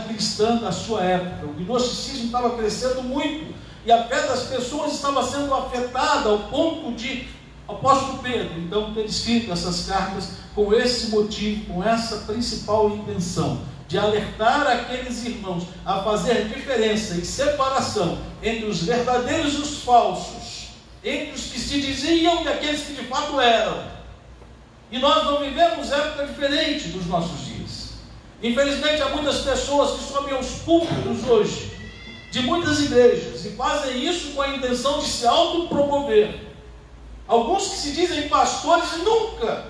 cristã da sua época. O gnosticismo estava crescendo muito e a fé das pessoas estava sendo afetada ao ponto de o apóstolo Pedro então ter escrito essas cartas com esse motivo, com essa principal intenção de alertar aqueles irmãos a fazer diferença e separação entre os verdadeiros e os falsos, entre os que se diziam e aqueles que de fato eram. E nós não vivemos época diferente dos nossos dias. Infelizmente, há muitas pessoas que sobem aos púlpitos hoje, de muitas igrejas, e fazem isso com a intenção de se autopromover. Alguns que se dizem pastores nunca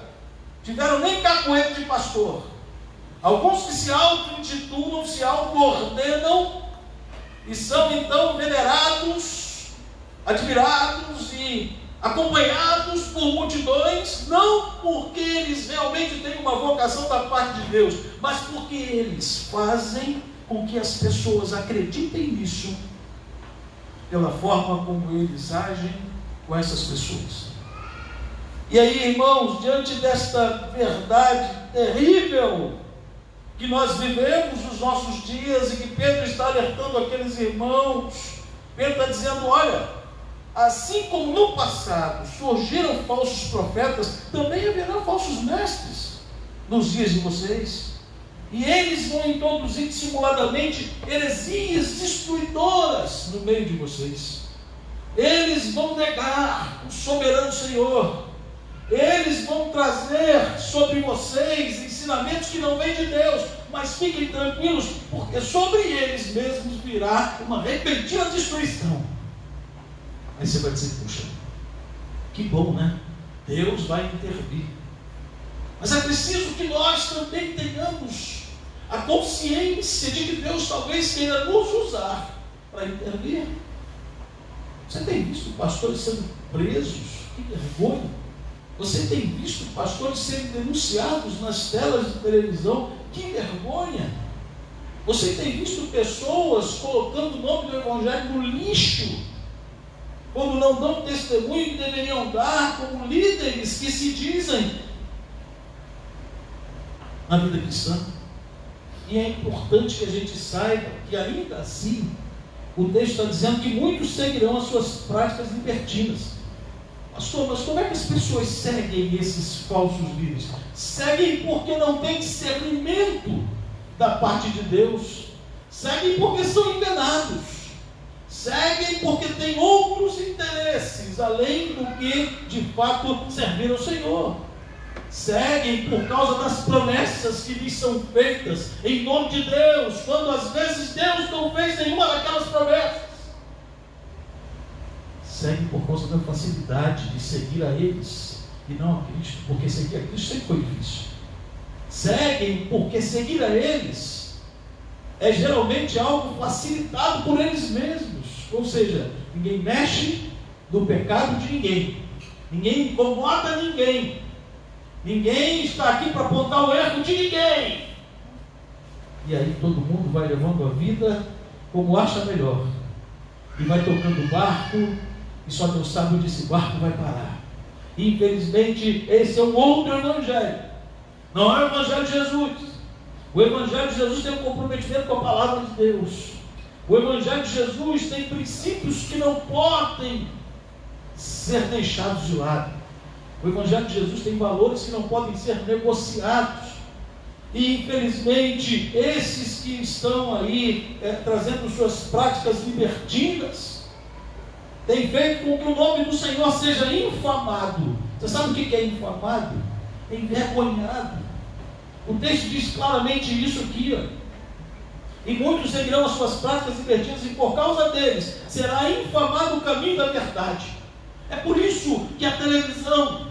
tiveram nem cacoete de pastor. Alguns que se auto-intitulam, se auto-ordenam, e são então venerados, admirados e acompanhados por multidões, não porque eles realmente têm uma vocação da parte de Deus, mas porque eles fazem com que as pessoas acreditem nisso, pela forma como eles agem com essas pessoas. E aí, irmãos, diante desta verdade terrível que nós vivemos nos nossos dias e que Pedro está alertando aqueles irmãos, Pedro está dizendo: olha, assim como no passado surgiram falsos profetas, também haverá falsos mestres nos dias de vocês. E eles vão introduzir dissimuladamente heresias destruidoras no meio de vocês. Eles vão negar o soberano Senhor. Eles vão trazer sobre vocês ensinamentos que não vêm de Deus. Mas fiquem tranquilos, porque sobre eles mesmos virá uma repentina destruição. Aí você vai dizer: puxa, que bom, né? Deus vai intervir. Mas é preciso que nós também tenhamos a consciência de que Deus talvez queira nos usar para intervir. Você tem visto pastores sendo presos? Que vergonha! Você tem visto pastores sendo denunciados nas telas de televisão? Que vergonha! Você tem visto pessoas colocando o nome do Evangelho no lixo, quando não dão testemunho que deveriam dar, como líderes que se dizem na vida cristã. E é importante que a gente saiba que ainda assim o texto está dizendo que muitos seguirão as suas práticas libertinas. Pastor, mas como é que as pessoas seguem esses falsos líderes? Seguem porque não têm discernimento da parte de Deus. Seguem porque são enganados. Seguem porque têm outros interesses, além do que de fato servir ao Senhor. Seguem por causa das promessas que lhes são feitas em nome de Deus, quando às vezes Deus não fez nenhuma daquelas promessas. Seguem por causa da facilidade de seguir a eles e não a Cristo, porque seguir a Cristo sempre foi difícil. Seguem porque seguir a eles é geralmente algo facilitado por eles mesmos. Ou seja, ninguém mexe no pecado de ninguém, ninguém incomoda ninguém, ninguém está aqui para apontar o erro de ninguém. E aí todo mundo vai levando a vida como acha melhor, e vai tocando o barco, e só Deus sabe onde esse barco vai parar. Infelizmente, esse é um outro evangelho, não é o evangelho de Jesus. O evangelho de Jesus tem um comprometimento com a palavra de Deus. O evangelho de Jesus tem princípios que não podem ser deixados de lado. O evangelho de Jesus tem valores que não podem ser negociados. E infelizmente, esses que estão aí trazendo suas práticas libertinas, têm feito com que o nome do Senhor seja infamado. Você sabe o que é infamado? É envergonhado. O texto diz claramente isso aqui, ó. E muitos seguirão as suas práticas libertinas, e por causa deles será infamado o caminho da verdade. É por isso que a televisão,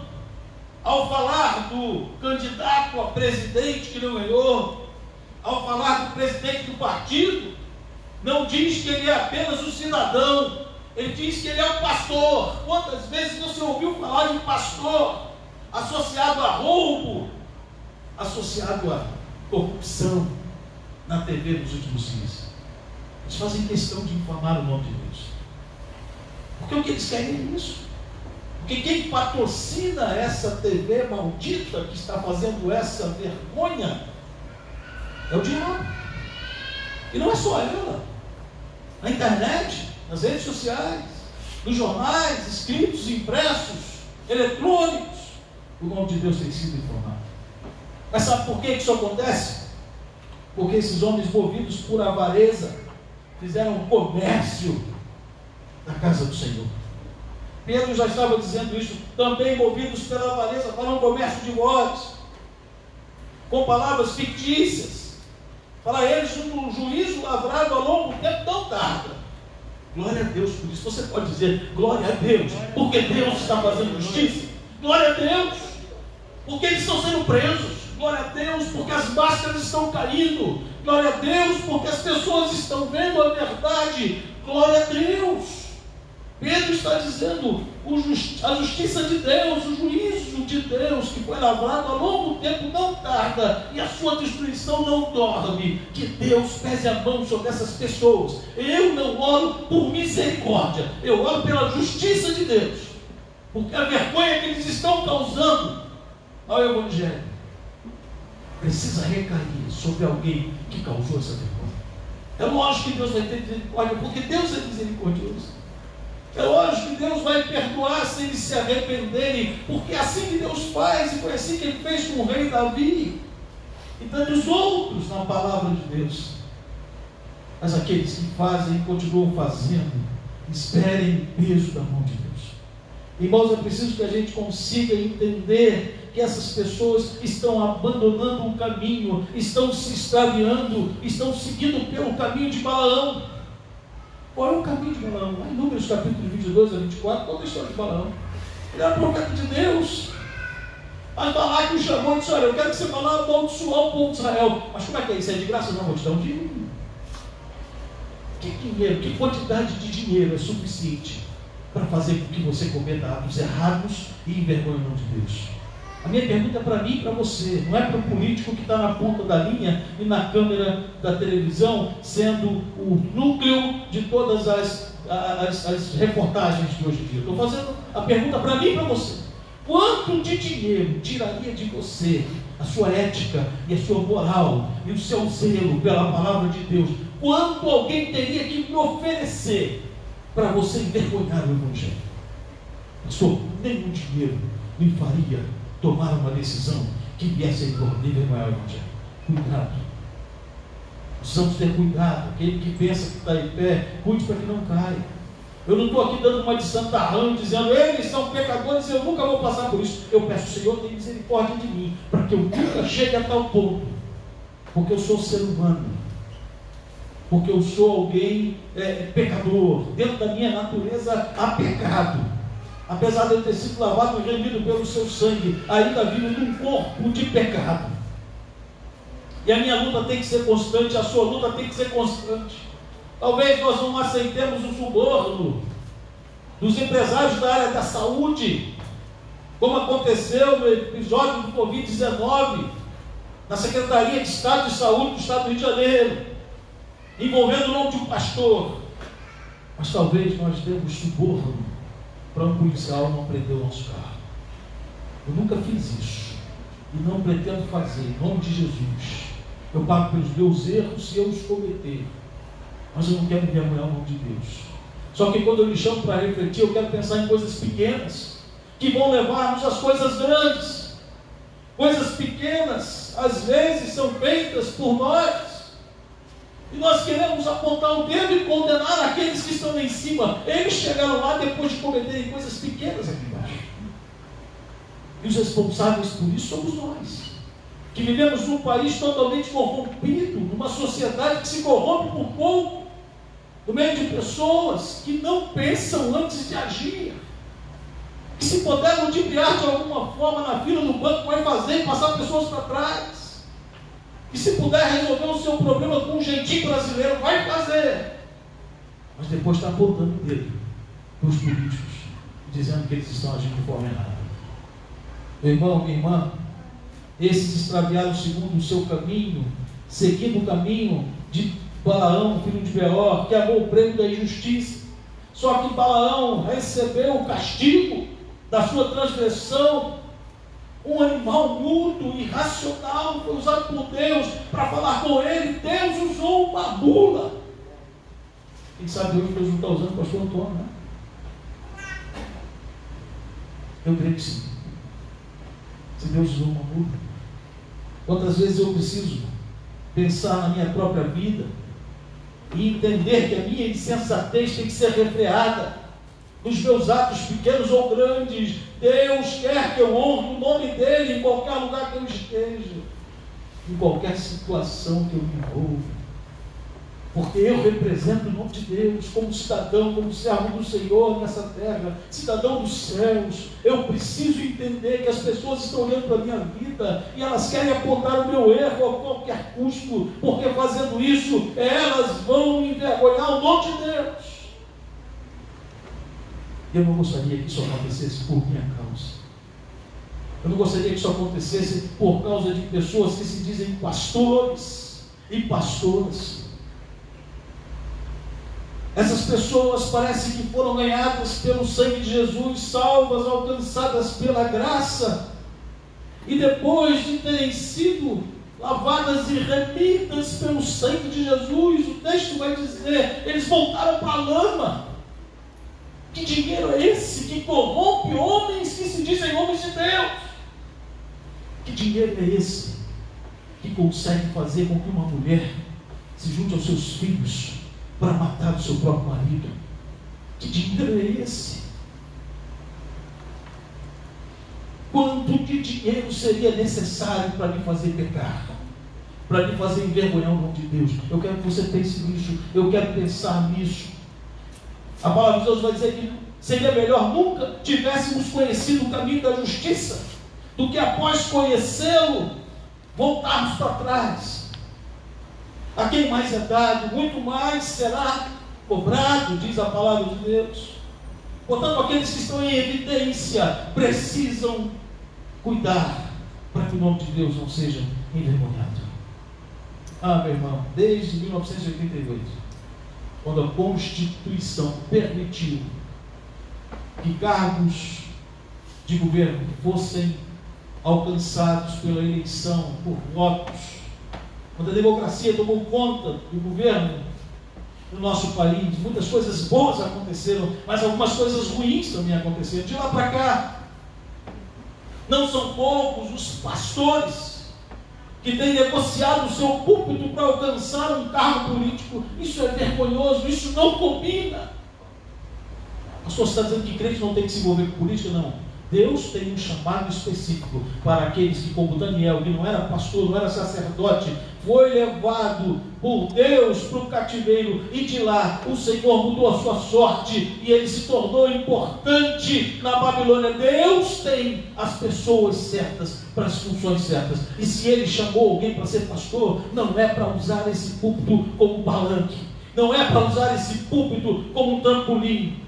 ao falar do candidato a presidente que não ganhou, ao falar do presidente do partido, não diz que ele é apenas um cidadão, ele diz que ele é um pastor. Quantas vezes você ouviu falar de pastor associado a roubo, associado a corrupção na TV nos últimos dias? Eles fazem questão de infamar o nome de Deus, porque o que eles querem é isso. Porque quem patrocina essa TV maldita que está fazendo essa vergonha é o diabo. E não é só ela. Na internet, nas redes sociais, nos jornais, escritos, impressos, eletrônicos, o nome de Deus tem sido informado. Mas sabe por que isso acontece? Porque esses homens, movidos por avareza, fizeram um comércio na casa do Senhor. Pedro já estava dizendo isso, também movidos pela avareza, para um comércio de votos, com palavras fictícias. Para eles, um juízo lavrado a longo tempo não tarda. Glória a Deus por isso. Você pode dizer, glória a Deus, porque Deus está fazendo justiça. Glória a Deus, porque eles estão sendo presos. Glória a Deus, porque as máscaras estão caindo. Glória a Deus, porque as pessoas estão vendo a verdade. Glória a Deus. Pedro está dizendo, a justiça de Deus, o juízo de Deus, que foi lavrado há longo tempo, não tarda, e a sua destruição não dorme. Que Deus pese a mão sobre essas pessoas. Eu não oro por misericórdia, eu oro pela justiça de Deus, porque a vergonha que eles estão causando ao Evangelho precisa recair sobre alguém que causou essa vergonha. É lógico que Deus vai ter misericórdia, porque Deus é misericordioso. É lógico que Deus vai perdoar se eles se arrependerem, porque é assim que Deus faz, e foi assim que Ele fez com o rei Davi e tantos outros na palavra de Deus. Mas aqueles que fazem e continuam fazendo, esperem o peso da mão de Deus. Irmãos, é preciso que a gente consiga entender que essas pessoas estão abandonando o caminho, estão se extraviando, estão seguindo pelo caminho de Balaão. Qual é o caminho de Balaão? Lá em Números capítulo 22 a 24, conta a história de Balaão. Ele era profeta de Deus. Mas Balaque o chamou e disse, olha, eu quero que você vá lá amaldiçoar o povo de Israel. Mas como é que é isso? É de graça? Não, vou te dar um dinheiro. Que dinheiro, que quantidade de dinheiro é suficiente para fazer com que você cometa atos errados e envergonhe o nome de Deus? A minha pergunta é para mim e para você, não é para o político que está na ponta da linha e na câmera da televisão, sendo o núcleo de todas as reportagens de hoje em dia. Estou fazendo a pergunta para mim e para você. Quanto de dinheiro tiraria de você a sua ética e a sua moral e o seu zelo pela palavra de Deus? Quanto alguém teria que me oferecer para você envergonhar o Evangelho? Pastor, nenhum dinheiro me faria tomar uma decisão que viesse a envergonhar o Evangelho. Cuidado. Precisamos ter cuidado. Aquele que pensa que está em pé, cuide para que não caia. Eu não estou aqui dando uma de santarrão, dizendo, eles são pecadores e eu nunca vou passar por isso. Eu peço, Senhor, tenha misericórdia de mim, para que eu nunca chegue a tal ponto. Porque eu sou ser humano. Porque eu sou alguém pecador. Dentro da minha natureza há pecado. Apesar de eu ter sido lavado e remido pelo seu sangue, ainda vivo num corpo de pecado. E a minha luta tem que ser constante, a sua luta tem que ser constante. Talvez nós não aceitemos o suborno dos empresários da área da saúde, como aconteceu no episódio do Covid-19, na Secretaria de Estado de Saúde do Estado do Rio de Janeiro, envolvendo o nome de um pastor. Mas talvez nós demos suborno para um policial não prender o nosso carro. Eu nunca fiz isso e não pretendo fazer, em nome de Jesus. Eu pago pelos meus erros se eu os cometer, mas eu não quero envergonhar o nome de Deus. Só que quando eu lhe chamo para refletir, eu quero pensar em coisas pequenas que vão levar-nos às coisas grandes. Coisas pequenas às vezes são feitas por nós e nós queremos apontar o dedo e condenar aqueles que estão lá em cima. Eles chegaram lá depois de cometerem coisas pequenas aqui embaixo. E os responsáveis por isso somos nós, que vivemos num país totalmente corrompido, numa sociedade que se corrompe por pouco, no meio de pessoas que não pensam antes de agir, que se puder ludibriar de alguma forma na fila do banco, vai fazer e passar pessoas para trás, que se puder resolver o seu problema com um jeitinho brasileiro, vai fazer, mas depois está apontando o dedo para os políticos, dizendo que eles estão agindo de forma errada. Meu irmão, minha irmã, esses extraviaram segundo o seu caminho, seguindo o caminho de Balaão, filho de Beor, que amou o prêmio da injustiça. Só que Balaão recebeu o castigo da sua transgressão, Um animal mudo, irracional, foi usado por Deus para falar com ele. Deus usou uma mula. Quem sabe hoje Deus não está usando o pastor Antônio, né? Eu creio que sim. Se Deus usou uma mula. Quantas vezes eu preciso pensar na minha própria vida e entender que a minha insensatez tem que ser refreada nos meus atos pequenos ou grandes. Deus quer que eu honre o nome dEle em qualquer lugar que eu esteja, em qualquer situação que eu me envolva, porque eu represento o nome de Deus como cidadão, como servo do Senhor nessa terra, cidadão dos céus. Eu preciso entender que as pessoas estão olhando para a minha vida e elas querem apontar o meu erro a qualquer custo, porque fazendo isso elas vão envergonhar o nome de Deus. Eu não gostaria que isso acontecesse por minha causa. Eu não gostaria que isso acontecesse por causa de pessoas que se dizem pastores e pastoras. Essas pessoas parece que foram ganhadas pelo sangue de Jesus, salvas, alcançadas pela graça, e depois de terem sido lavadas e remidas pelo sangue de Jesus, o texto vai dizer, eles voltaram para a lama. Que dinheiro é esse que corrompe homens que se dizem homens de Deus? Que dinheiro é esse que consegue fazer com que uma mulher se junte aos seus filhos para matar o seu próprio marido? Que dinheiro é esse? Quanto de dinheiro seria necessário para me fazer pecar? Para me fazer envergonhar o nome de Deus? Eu quero que você pense nisso. Eu quero pensar nisso. A palavra de Deus vai dizer que seria melhor nunca tivéssemos conhecido o caminho da justiça, do que após conhecê-lo, voltarmos para trás. A quem mais é dado, muito mais será cobrado, diz a palavra de Deus. Portanto, aqueles que estão em evidência precisam cuidar para que o nome de Deus não seja envergonhado. Ah, meu irmão, desde 1988, quando a Constituição permitiu que cargos de governo fossem alcançados pela eleição, por votos, quando a democracia tomou conta do governo no nosso país, muitas coisas boas aconteceram, mas algumas coisas ruins também aconteceram. De lá para cá, não são poucos os pastores que têm negociado o seu púlpito para alcançar um cargo político. Isso é vergonhoso, isso não combina. O pastor está dizendo que crente não tem que se envolver com política? Não. Deus tem um chamado específico para aqueles que, como Daniel, que não era pastor, não era sacerdote, foi levado por Deus para o cativeiro, e de lá o Senhor mudou a sua sorte e ele se tornou importante na Babilônia. Deus tem as pessoas certas para as funções certas, e se ele chamou alguém para ser pastor, não é para usar esse púlpito como palanque, não é para usar esse púlpito como um trampolim.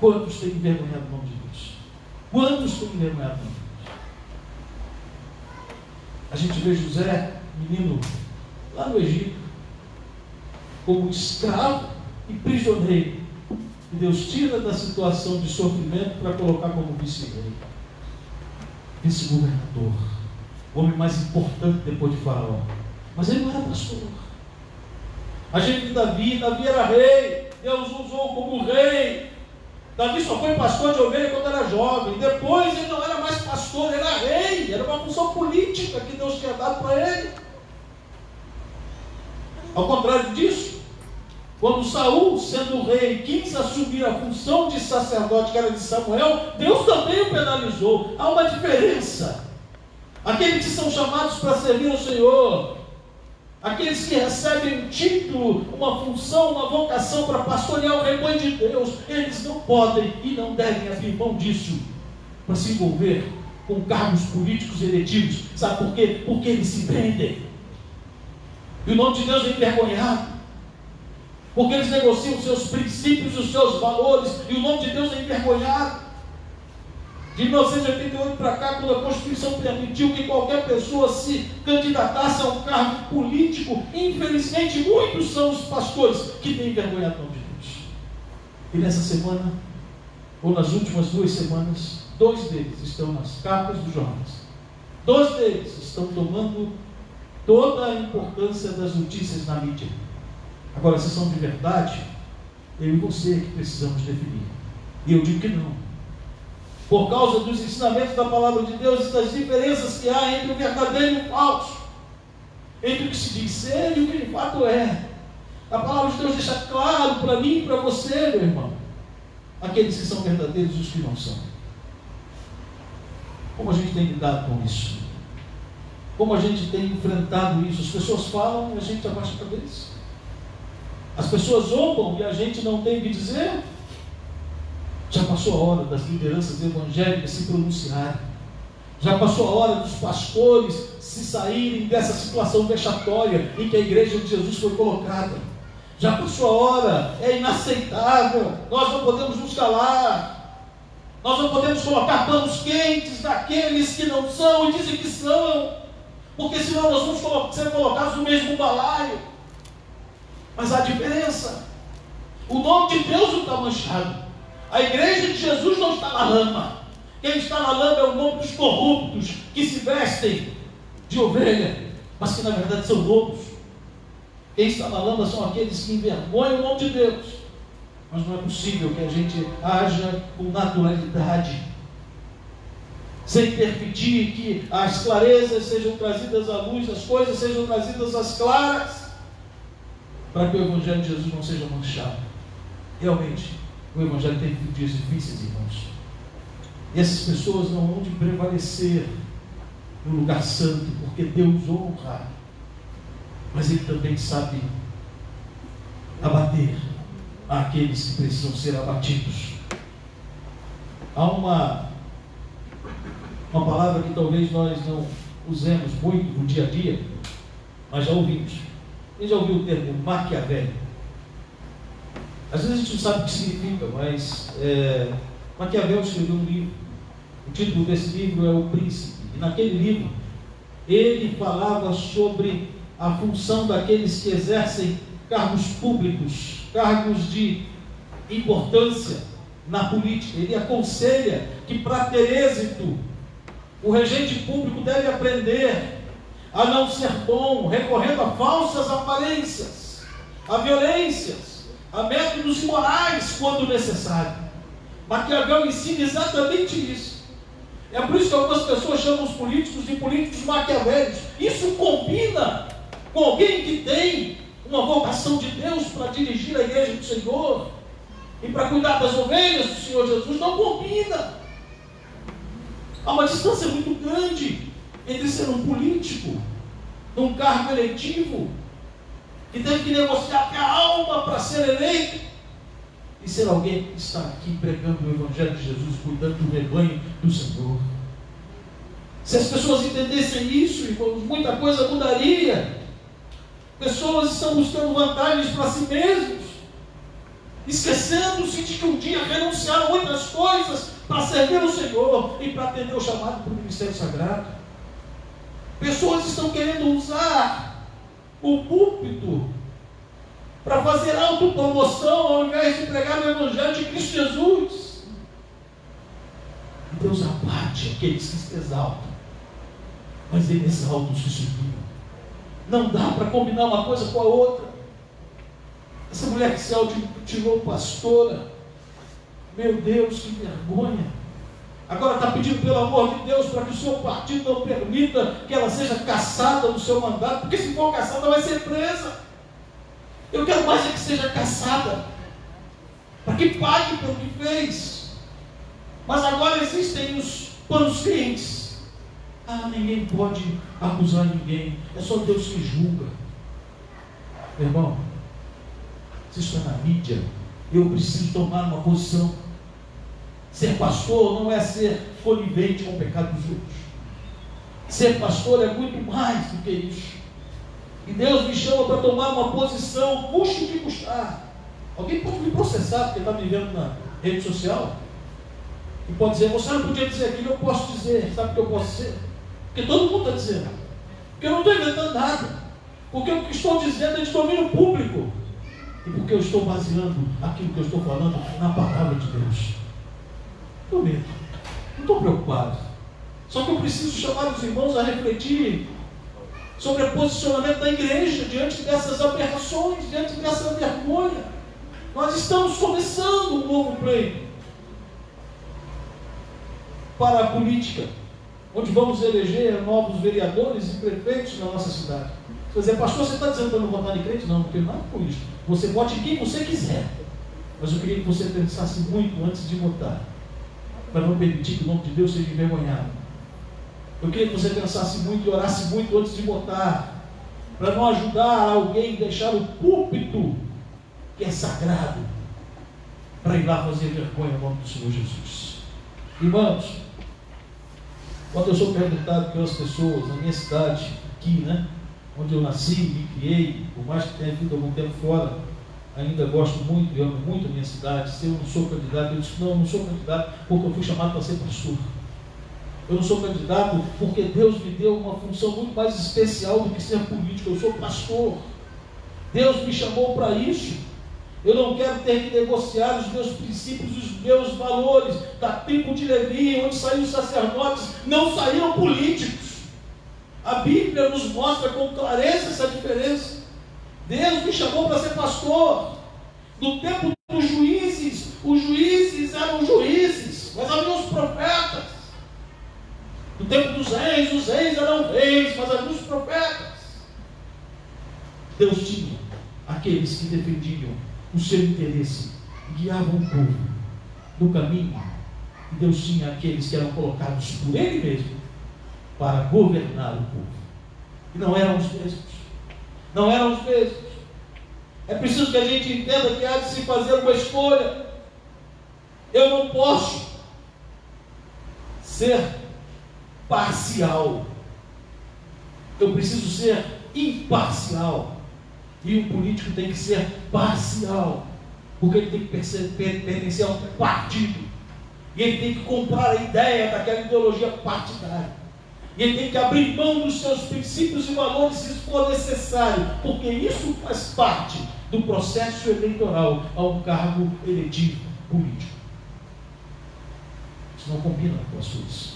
Quantos têm envergonhado o nome de Deus? Quantos têm envergonhado o nome de Deus? A gente vê José, menino, lá no Egito, como escravo e prisioneiro, e Deus tira da situação de sofrimento para colocar como vice-rei, vice-governador, o homem mais importante depois de Faraó. Mas ele não era pastor. A gente vê Davi era rei, Deus usou como rei. Davi só foi pastor de ovelha quando era jovem. Depois ele não era mais pastor, ele era rei. Era uma função política que Deus tinha dado para ele. Ao contrário disso, quando Saul, sendo rei, quis assumir a função de sacerdote que era de Samuel, Deus também o penalizou. Há uma diferença. Aqueles que são chamados para servir ao Senhor, aqueles que recebem um título, uma função, uma vocação para pastorear o rebanho de Deus, eles não podem e não devem abrir mão disso para se envolver com cargos políticos eletivos. Sabe por quê? Porque eles se prendem e o nome de Deus é envergonhado, porque eles negociam os seus princípios, os seus valores, e o nome de Deus é envergonhado. De 1988 para cá, quando a Constituição permitiu que qualquer pessoa se candidatasse a um cargo político, infelizmente muitos são os pastores que têm envergonhado o nome de Deus. E nessa semana, ou nas últimas 2 semanas, 2 deles estão nas capas dos jornais. 2 deles estão tomando toda a importância das notícias na mídia. Agora, se são de verdade, eu e você que precisamos definir. E eu digo que não. Por causa dos ensinamentos da palavra de Deus e das diferenças que há entre o verdadeiro e o falso, entre o que se diz ser e o que de fato é. A palavra de Deus deixa claro para mim e para você, meu irmão, aqueles que são verdadeiros e os que não são. Como a gente tem lidado com isso? Como a gente tem enfrentado isso? As pessoas falam e a gente abaixa a cabeça. As pessoas zombam e a gente não tem o que dizer. Já passou a hora das lideranças evangélicas se pronunciarem. Já passou a hora dos pastores se saírem dessa situação vexatória em que a igreja de Jesus foi colocada. Já passou a hora, é inaceitável, nós não podemos nos calar, nós não podemos colocar panos quentes daqueles que não são e dizem que são, porque senão nós vamos ser colocados no mesmo balaio. Mas há diferença. O nome de Deus não está manchado. A igreja de Jesus não está na lama. Quem está na lama é o nome dos corruptos que se vestem de ovelha, mas que na verdade são lobos. Quem está na lama são aqueles que envergonham o nome de Deus. Mas não é possível que a gente haja com naturalidade, sem permitir que as clarezas sejam trazidas à luz, as coisas sejam trazidas às claras, para que o Evangelho de Jesus não seja manchado. Realmente, o Evangelho tem dias difíceis, irmãos. E essas pessoas não vão de prevalecer no lugar santo, porque Deus honra. Mas Ele também sabe abater aqueles que precisam ser abatidos. Há uma palavra que talvez nós não usemos muito no dia a dia, mas já ouvimos. Quem já ouviu o termo Maquiavel? Às vezes a gente não sabe o que significa, mas Maquiavel escreveu um livro. O título desse livro é O Príncipe. E naquele livro, ele falava sobre a função daqueles que exercem cargos públicos, cargos de importância na política. Ele aconselha que, para ter êxito, o regente público deve aprender a não ser bom, recorrendo a falsas aparências, a violências, a métodos imorais quando necessário. Maquiavel ensina exatamente isso. É por isso que algumas pessoas chamam os políticos de políticos maquiavélicos. Isso combina com alguém que tem uma vocação de Deus para dirigir a igreja do Senhor e para cuidar das ovelhas do Senhor Jesus. Não combina. Há uma distância muito grande entre ser um político num cargo eletivo que teve que negociar até a alma para ser eleito e ser alguém que está aqui pregando o Evangelho de Jesus, cuidando do rebanho do Senhor. Se as pessoas entendessem isso, irmãos, muita coisa mudaria. Pessoas estão buscando vantagens para si mesmos, esquecendo-se de que um dia renunciaram muitas coisas para servir o Senhor e para atender o chamado para o ministério sagrado. Pessoas estão querendo usar o púlpito para fazer autopromoção ao invés de pregar o Evangelho de Cristo Jesus. E Deus abate aqueles que se exaltam, mas Ele exalta os que sublimam. Não dá para combinar uma coisa com a outra. Essa mulher que se auto-tirou pastora, meu Deus, que vergonha. Agora está pedindo pelo amor de Deus para que o seu partido não permita que ela seja cassada no seu mandato, porque se for cassada vai ser presa. Eu quero mais é que seja cassada, para que pague pelo que fez. Mas agora existem os panos quentes. Ninguém pode acusar ninguém, é só Deus que julga. Meu irmão, se isso está na mídia, eu preciso tomar uma posição. Ser pastor não é ser conivente com o pecado dos outros. Ser pastor é muito mais do que isso. E Deus me chama para tomar uma posição, custe o que custar. Alguém pode me processar porque está me vendo na rede social e pode dizer, você não podia dizer aquilo, eu posso dizer. Sabe o que eu posso dizer? Porque todo mundo está dizendo. Porque eu não estou inventando nada. Porque o que estou dizendo é de domínio público. E porque eu estou baseando aquilo que eu estou falando na palavra de Deus. Prometo. Não estou preocupado. Só que eu preciso chamar os irmãos a refletir sobre o posicionamento da igreja diante dessas aberrações, diante dessa vergonha. Nós estamos começando um novo pleito para a política, onde vamos eleger novos vereadores e prefeitos na nossa cidade. Quer dizer, pastor, você está dizendo para não votar em crente? Não, não tem nada com isso. Você vote em quem você quiser. Mas eu queria que você pensasse muito antes de votar, para não permitir que o nome de Deus seja envergonhado. Eu queria que você pensasse muito e orasse muito antes de votar, para não ajudar alguém a deixar o púlpito, que é sagrado, para ir lá fazer vergonha no nome do Senhor Jesus. Irmãos, quando eu sou perguntado pelas pessoas na minha cidade, aqui, onde eu nasci, me criei, por mais que tenha vindo algum tempo fora, ainda gosto muito e amo muito a minha cidade. Se eu não sou candidato, eu disse, não, eu não sou candidato porque eu fui chamado para ser pastor. Eu não sou candidato porque Deus me deu uma função muito mais especial do que ser político. Eu sou pastor. Deus me chamou para isso. Eu não quero ter que negociar os meus princípios, os meus valores. Da tribo de Levi, onde saíram os sacerdotes, não saíram políticos. A Bíblia nos mostra com clareza essa diferença. Deus me chamou para ser pastor. No tempo dos juízes, os juízes eram juízes, mas havia os profetas. No tempo dos reis, os reis eram reis, mas havia os profetas. Deus tinha aqueles que defendiam o seu interesse, guiavam o povo no caminho. E Deus tinha aqueles que eram colocados por Ele mesmo para governar o povo. E não eram os mesmos. Não eram os mesmos. É preciso que a gente entenda que há de se fazer uma escolha. Eu não posso ser parcial. Eu preciso ser imparcial. E um político tem que ser parcial, porque ele tem que pertencer a um partido. E ele tem que comprar a ideia daquela ideologia partidária. E ele tem que abrir mão dos seus princípios e valores se isso for necessário, porque isso faz parte do processo eleitoral a um cargo eletivo político. Isso não combina com as coisas.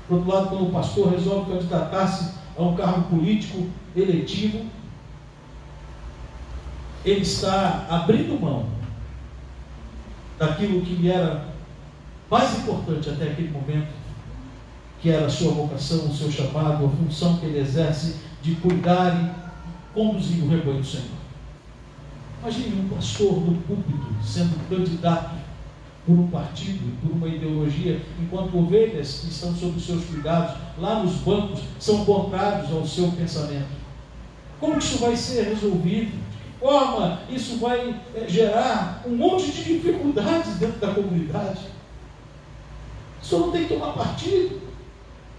Por outro lado, quando o pastor resolve candidatar-se a um cargo político eletivo, ele está abrindo mão daquilo que lhe era mais importante até aquele momento, que era a sua vocação, o seu chamado, a função que ele exerce de cuidar e conduzir o rebanho do Senhor. Imagine um pastor no púlpito sendo candidato por um partido, por uma ideologia, enquanto ovelhas que estão sob os seus cuidados, lá nos bancos, são contrários ao seu pensamento. Como isso vai ser resolvido? De que forma isso vai gerar um monte de dificuldades dentro da comunidade? O senhor não tem que tomar partido.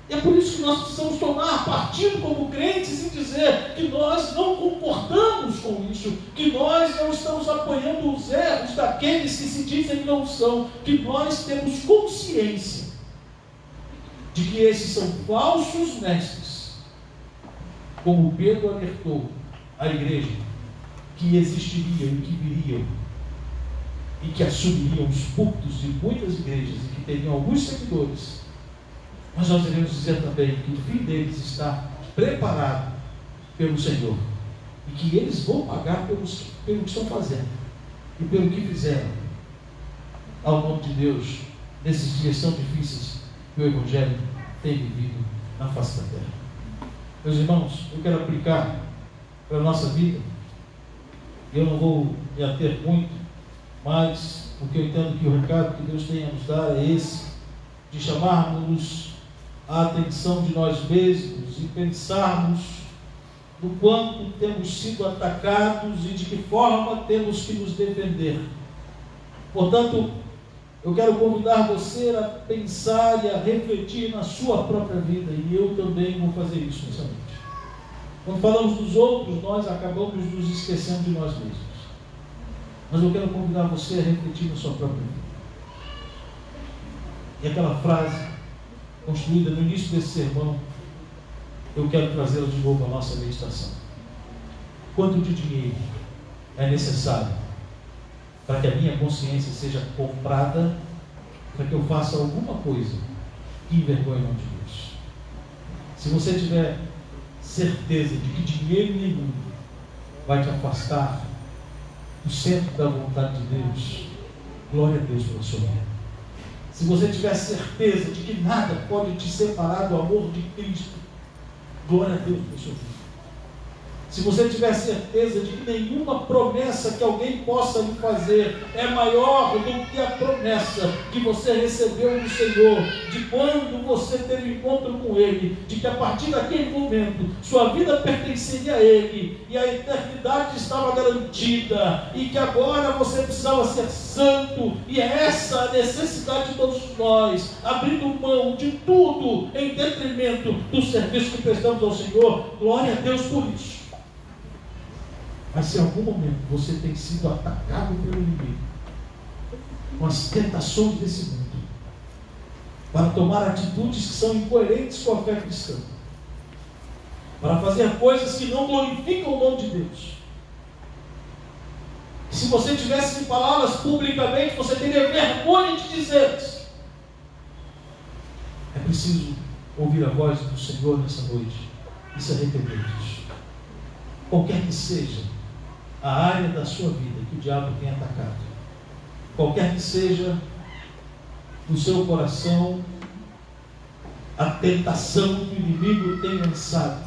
E é por isso que nós precisamos tomar partido como crentes e dizer que nós não concordamos com isso, que nós não estamos apoiando os erros daqueles que se dizem que não são, que nós temos consciência de que esses são falsos mestres, como Pedro alertou a igreja, que existiriam e que viriam e que assumiriam os púlpitos de muitas igrejas e que teriam alguns seguidores. Mas nós devemos dizer também que o fim deles está preparado pelo Senhor e que eles vão pagar pelo que estão fazendo e pelo que fizeram ao nome de Deus nesses dias tão difíceis que o Evangelho tem vivido na face da terra. Meus irmãos, eu quero aplicar para a nossa vida, eu não vou me ater muito, mas porque eu entendo que o recado que Deus tem a nos dar é esse, de chamarmos a atenção de nós mesmos e pensarmos no quanto temos sido atacados e de que forma temos que nos defender. Portanto, eu quero convidar você a pensar e a refletir na sua própria vida, e eu também vou fazer isso nessa noite. Quando falamos dos outros, nós acabamos nos esquecendo de nós mesmos. Mas eu quero convidar você a refletir na sua própria vida. E aquela frase construída no início desse sermão, eu quero trazê-la de novo à nossa meditação. Quanto de dinheiro é necessário para que a minha consciência seja comprada, para que eu faça alguma coisa que envergonha o nome de Deus. Se você tiver certeza de que dinheiro nenhum vai te afastar do centro da vontade de Deus, glória a Deus pela sua vida. Se você tiver certeza de que nada pode te separar do amor de Cristo, glória a Deus pela sua vida. Se você tiver certeza de que nenhuma promessa que alguém possa lhe fazer é maior do que a promessa que você recebeu do Senhor, de quando você teve encontro com Ele, de que a partir daquele momento sua vida pertencia a Ele e a eternidade estava garantida e que agora você precisava ser santo, e é essa a necessidade de todos nós, abrindo mão de tudo em detrimento do serviço que prestamos ao Senhor. Glória a Deus por isso. Mas se em algum momento você tem sido atacado pelo inimigo, com as tentações desse mundo, para tomar atitudes que são incoerentes com a fé cristã, para fazer coisas que não glorificam o nome de Deus, se você tivesse que falá-las publicamente, você teria vergonha de dizê-las. É preciso ouvir a voz do Senhor nessa noite e se arrepender disso. Qualquer que seja a área da sua vida que o diabo tem atacado, qualquer que seja no seu coração a tentação que o inimigo tem lançado,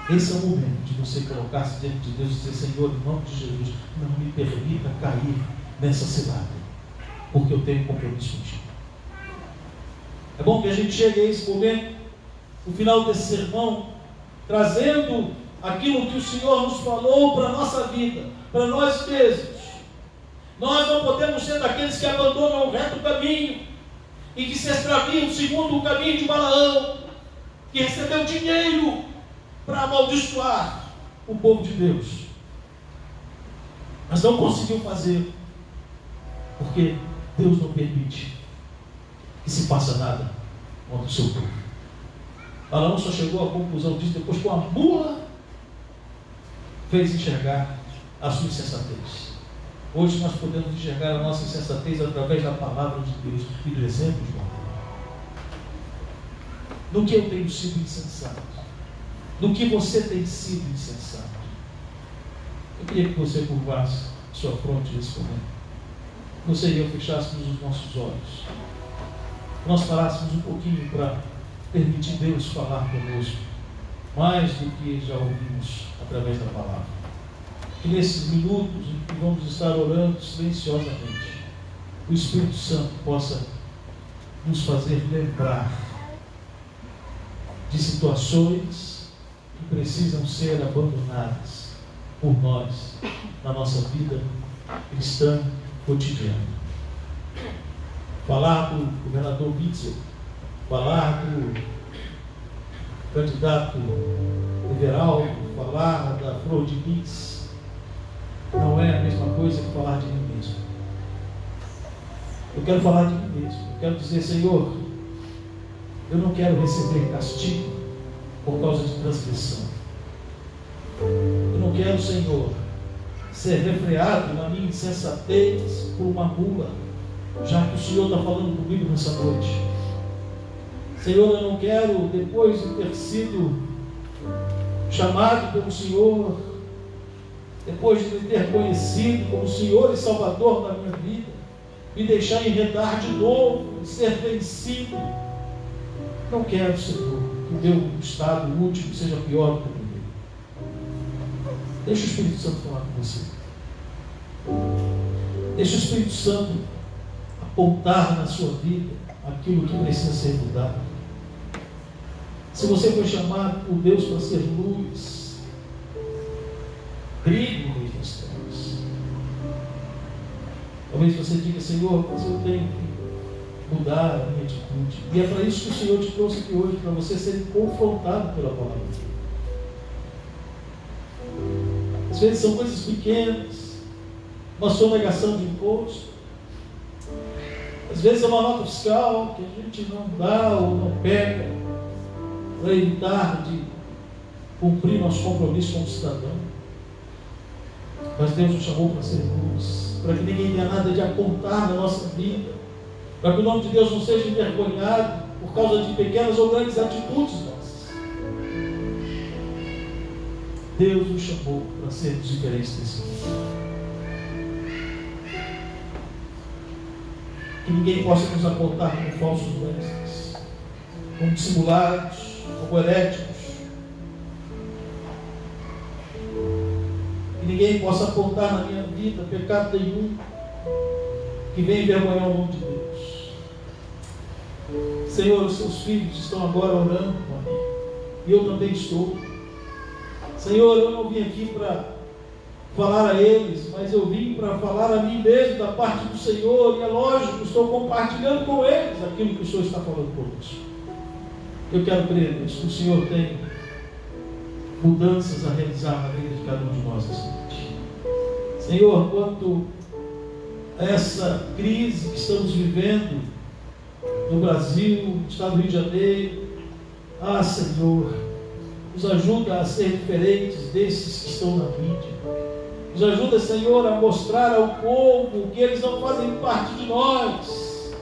esse é o momento de você colocar-se diante de Deus e dizer: Senhor, em nome de Jesus, não me permita cair nessa cilada, porque eu tenho compromisso contigo. É bom que a gente chegue a esse momento, no final desse sermão, trazendo aquilo que o Senhor nos falou para a nossa vida, para nós mesmos. Nós não podemos ser daqueles que abandonam o reto caminho e que se extraviam segundo o caminho de Balaão, que recebeu dinheiro para amaldiçoar o povo de Deus, mas não conseguiu fazer, porque Deus não permite que se faça nada contra o seu povo. Balaão só chegou à conclusão disso depois que uma mula fez enxergar a sua insensatez. Hoje nós podemos enxergar a nossa insensatez através da palavra de Deus e do exemplo de Balaão. No que eu tenho sido insensato? No que você tem sido insensato? Eu queria que você curvasse sua fronte nesse momento. Você e eu fechássemos os nossos olhos. Nós parássemos um pouquinho para permitir Deus falar conosco, mais do que já ouvimos através da palavra. Que nesses minutos em que vamos estar orando silenciosamente, o Espírito Santo possa nos fazer lembrar de situações que precisam ser abandonadas por nós na nossa vida cristã cotidiana. Falar do governador Witzel, falar do candidato Everaldo, falar da Flor de Lis, não é a mesma coisa que falar de mim mesmo. Eu quero falar de mim mesmo. Eu quero dizer: Senhor, eu não quero receber castigo por causa de transgressão. Eu não quero, Senhor, ser refreado na minha insensatez por uma mula, já que o Senhor está falando comigo nessa noite. Senhor, eu não quero, depois de ter sido chamado pelo Senhor, depois de me ter conhecido como Senhor e Salvador da minha vida, me deixar enredar de novo e ser vencido. Não quero, Senhor, que o meu estado último seja pior do que o primeiro. Deixa o Espírito Santo falar com você. Deixa o Espírito Santo apontar na sua vida aquilo que precisa ser mudado. Se você foi chamado por Deus para ser luz, brilhe no meio das trevas. Talvez você diga: Senhor, mas eu tenho que mudar a minha atitude. E é para isso que o Senhor te trouxe aqui hoje, para você ser confrontado pela palavra. Às vezes são coisas pequenas, uma sonegação de imposto, às vezes é uma nota fiscal que a gente não dá ou não pega para evitar de cumprir nosso compromisso como cidadão. Mas Deus nos chamou para ser luz, para que ninguém tenha nada de apontar na nossa vida, para que o nome de Deus não seja envergonhado por causa de pequenas ou grandes atitudes nossas. Deus nos chamou para sermos diferentes desse mundo. Que ninguém possa nos apontar como falsos mestres, como dissimulados, como heréticos. Que ninguém possa apontar na minha vida pecado nenhum que venha envergonhar o nome de Deus. Senhor, os seus filhos estão agora orando por mim, e eu também estou. Senhor, eu não vim aqui para falar a eles, mas eu vim para falar a mim mesmo da parte do Senhor, e é lógico, estou compartilhando com eles aquilo que o Senhor está falando conosco. Eu quero crer, Deus, que o Senhor tem mudanças a realizar na vida de cada um de nós essa noite. Senhor, quanto a essa crise que estamos vivendo no Brasil, no estado do Rio de Janeiro, Senhor, nos ajuda a ser diferentes desses que estão na mídia. Nos ajuda, Senhor, a mostrar ao povo que eles não fazem parte de nós,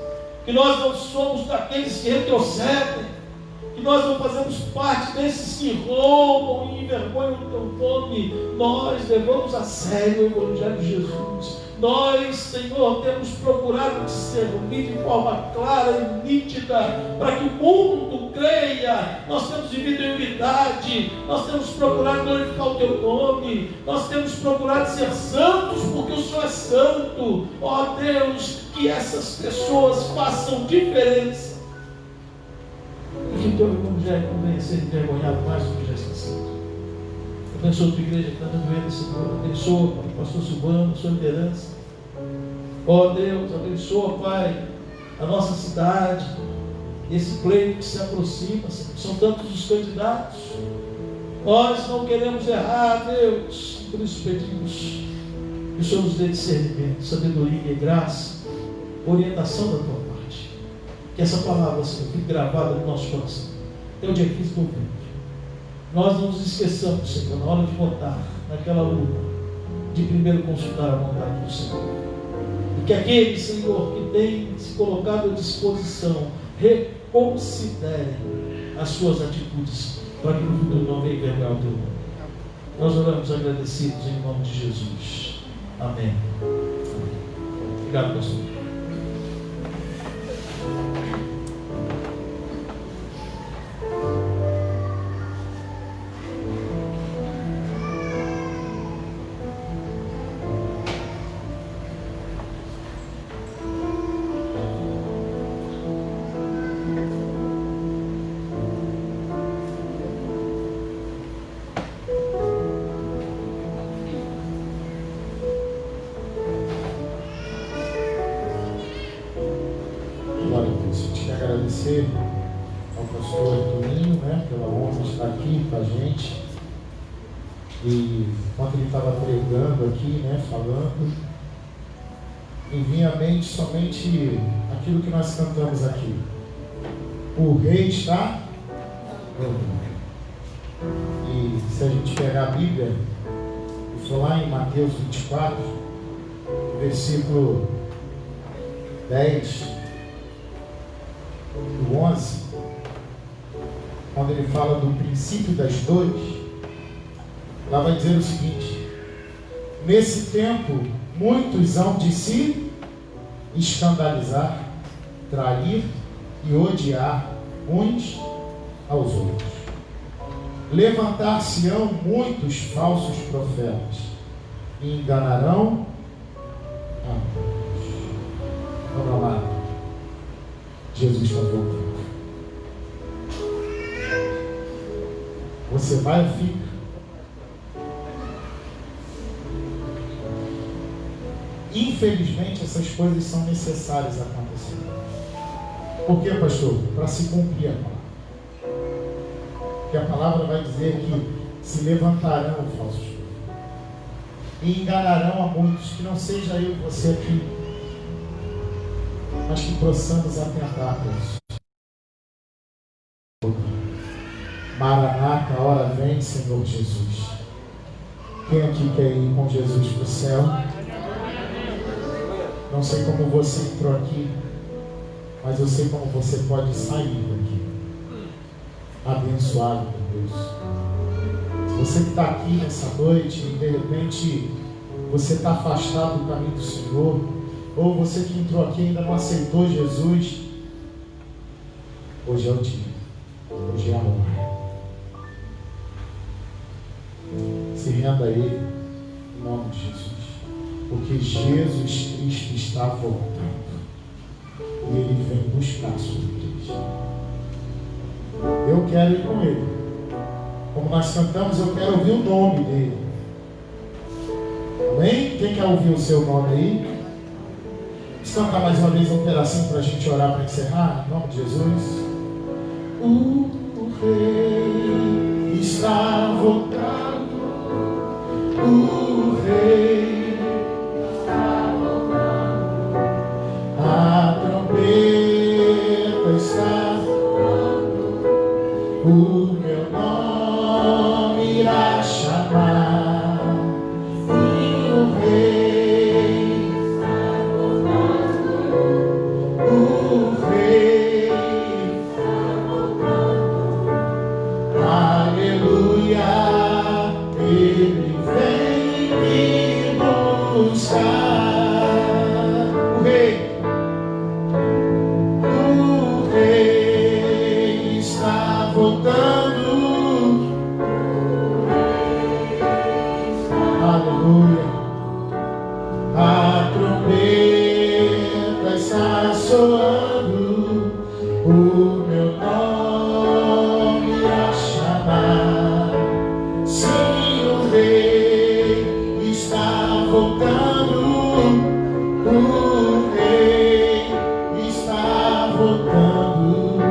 que nós não somos daqueles que retrocedem, que nós não fazemos parte desses que roubam e envergonham o teu nome. Nós levamos a sério o Evangelho de Jesus. Nós, Senhor, temos procurado te servir de forma clara e nítida, para que o mundo creia. Nós temos vivido em unidade, nós temos procurado glorificar o teu nome, nós temos procurado ser santos, porque o Senhor é santo. Ó Deus, que essas pessoas façam diferença, e que o teu Evangelho não venha a ser envergonhado mais do que já está sendo. Abençoa a tua igreja que está dando ele, Senhor. Abençoa o pastor Silvano, a sua liderança. Ó Deus, abençoa, Pai, a nossa cidade, esse pleito que se aproxima, Senhor. São tantos os candidatos. Nós não queremos errar, Deus, por isso pedimos que o Senhor nos dê discernimento, sabedoria e graça, orientação da tua parte. Que essa palavra, Senhor, fique gravada no nosso coração, até o dia 15 de novembro. Nós não nos esqueçamos, Senhor, na hora de votar, naquela luta, de primeiro consultar a vontade do Senhor. E que aquele, Senhor, que tem se colocado à disposição, reconsidere as suas atitudes, para que no futuro não venha envergonhar o teu nome. Nós oramos agradecidos em nome de Jesus. Amém. Obrigado, pastor. Ao pastor Toninho, pela honra de estar aqui com a gente. E enquanto ele estava pregando aqui, falando, me vinha à mente somente aquilo que nós cantamos aqui: o rei está dormindo. E se a gente pegar a Bíblia e for lá em Mateus 24, versículo 10 do 11, quando ele fala do princípio das dores, lá vai dizer o seguinte: nesse tempo muitos hão de se escandalizar, trair e odiar uns aos outros. Levantar-se-ão muitos falsos profetas e enganarão a muitos. Vamos lá. Jesus está voltando. Você vai ou fica? Infelizmente, essas coisas são necessárias acontecer. Por quê, pastor? Para se cumprir a palavra. Porque a palavra vai dizer que se levantarão falsos profetas e enganarão a muitos. Que não seja eu e você aqui, mas que possamos atentar para isso. Maranata, a hora vem, Senhor Jesus. Quem aqui quer ir com Jesus para o céu? Não sei como você entrou aqui, Mas eu sei como você pode sair daqui abençoado por Deus. Você que está aqui nessa noite e de repente você está afastado do caminho do Senhor, ou você que entrou aqui e ainda não aceitou Jesus, hoje é o dia, hoje é a hora. Se renda a Ele em nome de Jesus, porque Jesus Cristo está voltando e Ele vem buscar a sua igreja. Eu quero ir com Ele. Como nós cantamos, eu quero ouvir o nome dEle. Amém? Quem quer ouvir o seu nome aí? Vamos cantar mais uma vez um pedacinho para a gente orar para encerrar, em nome de Jesus. O Rei está voltando. O Rei está voltando. A trombeta está soando. O meu nome irá chamar. E o Rei está voltando. O Rei está voltando. Aleluia. Ele vem me buscar. O Rei está voltando. Aleluia. A trombeta está soando. O meu nome irá chamar. Sim, o Rei está voltando. O Rei está voltando.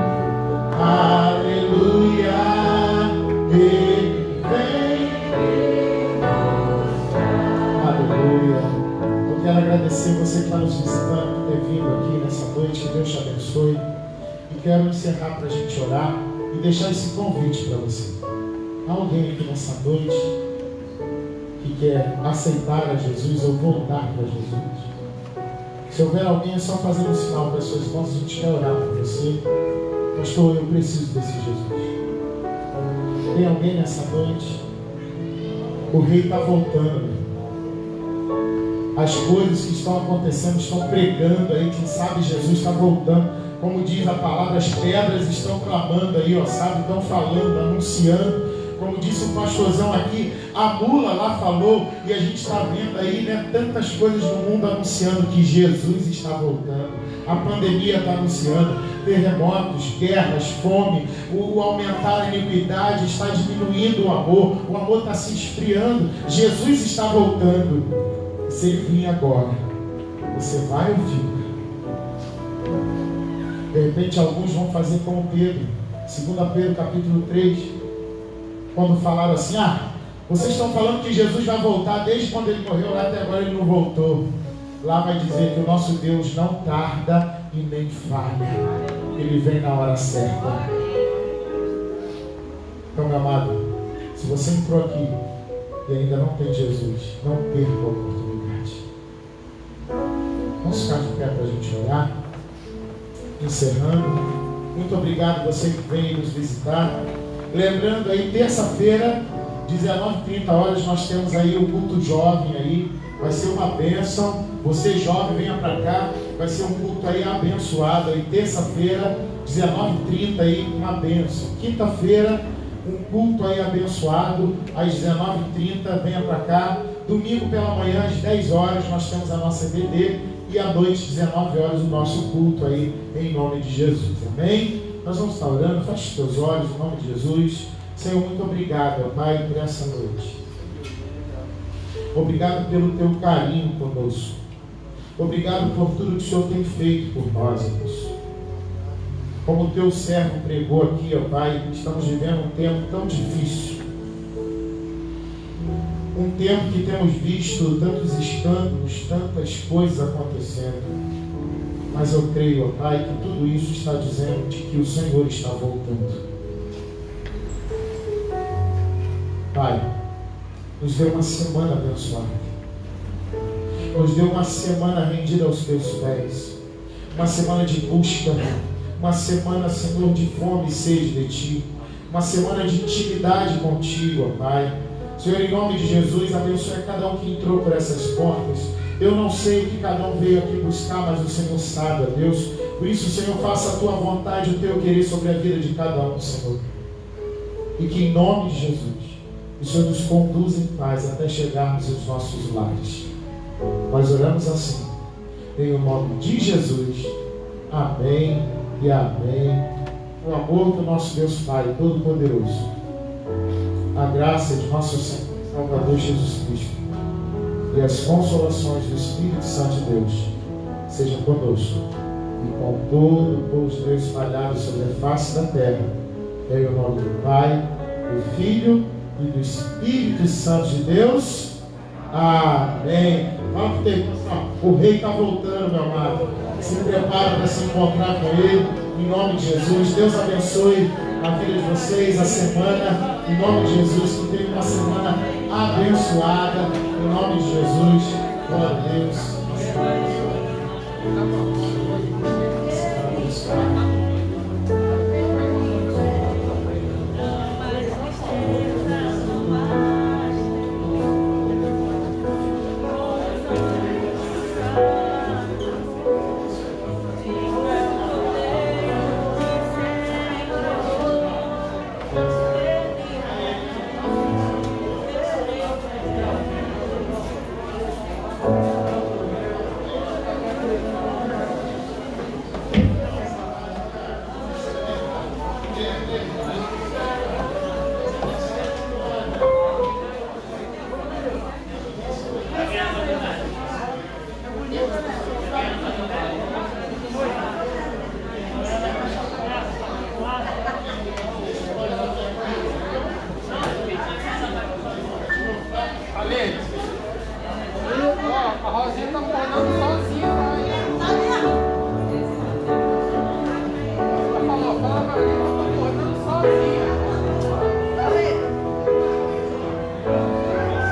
Aleluia. Ele vem. Aleluia. Eu quero agradecer você que está nos visitando, por ter vindo aqui nessa noite. Que Deus te abençoe. E quero encerrar para a gente orar e deixar esse convite para você. Há alguém aqui nessa noite que quer aceitar a Jesus ou voltar para Jesus? Se houver alguém, é só fazer um sinal para as suas mãos. A gente quer orar por você. Pastor, eu preciso desse Jesus. Tem alguém nessa noite? O Rei está voltando. As coisas que estão acontecendo estão pregando aí. Quem sabe Jesus está voltando. Como diz a palavra, as pedras estão clamando aí, ó, sabe? Estão falando, anunciando. Como disse o pastorzão aqui, a mula lá falou, e a gente está vendo aí, né, tantas coisas no mundo anunciando que Jesus está voltando. A pandemia está anunciando, terremotos, guerras, fome, o aumentar a iniquidade está diminuindo o amor está se esfriando, Jesus está voltando. Se ele vir agora, você vai ouvir. De repente alguns vão fazer como Pedro, 2 Pedro capítulo 3, quando falaram assim, vocês estão falando que Jesus vai voltar desde quando ele morreu, lá até agora ele não voltou. Lá vai dizer que o nosso Deus não tarda e nem falha, ele vem na hora certa. Então, meu amado, se você entrou aqui e ainda não tem Jesus, não perca a oportunidade. Vamos ficar de pé para a gente orar. Encerrando, muito obrigado você que veio nos visitar. Lembrando aí, terça-feira, 19h30, nós temos aí o culto jovem aí, vai ser uma bênção. Você jovem, venha para cá, vai ser um culto aí abençoado aí, terça-feira, 19h30 aí, uma bênção. Quinta-feira, um culto aí abençoado, às 19h30, venha para cá. Domingo pela manhã, às 10h, nós temos a nossa EBD. E à noite, 19h, o nosso culto aí, em nome de Jesus. Amém? Nós vamos estar orando, feche os teus olhos, em nome de Jesus. Senhor, muito obrigado, Pai, por essa noite. Obrigado pelo teu carinho conosco. Obrigado por tudo que o Senhor tem feito por nós, Deus. Como o teu servo pregou aqui, ó Pai, estamos vivendo um tempo tão difícil. Um tempo que temos visto tantos escândalos, tantas coisas acontecendo. Mas eu creio, ó Pai, que tudo isso está dizendo de que o Senhor está voltando. Pai, nos dê uma semana abençoada. Nos dê uma semana rendida aos teus pés. uma semana de busca, uma semana, Senhor, de fome e sede de Ti, uma semana de intimidade contigo, ó Pai. Senhor, em nome de Jesus, abençoe cada um que entrou por essas portas. Eu não sei o que cada um veio aqui buscar, mas o Senhor sabe, ó Deus. Por isso, Senhor, faça a Tua vontade, o Teu querer sobre a vida de cada um, Senhor. E que em nome de Jesus, o Senhor nos conduza em paz até chegarmos aos nossos lares. Nós oramos assim, em o nome de Jesus. Amém e amém. O amor do nosso Deus Pai Todo-Poderoso, a graça de nosso Senhor Salvador Jesus Cristo e as consolações do Espírito Santo de Deus sejam conosco e com todo o povo de Deus espalhado sobre a face da terra. Em o nome do Pai, do Filho e do Espírito Santo de Deus. Amém. Vamos ter, o rei está voltando, meu amado. Se prepara para se encontrar com ele. Em nome de Jesus. Deus abençoe a vida de vocês, a semana. Em nome de Jesus. Que tenha uma semana abençoada. Em nome de Jesus. Glória a Deus.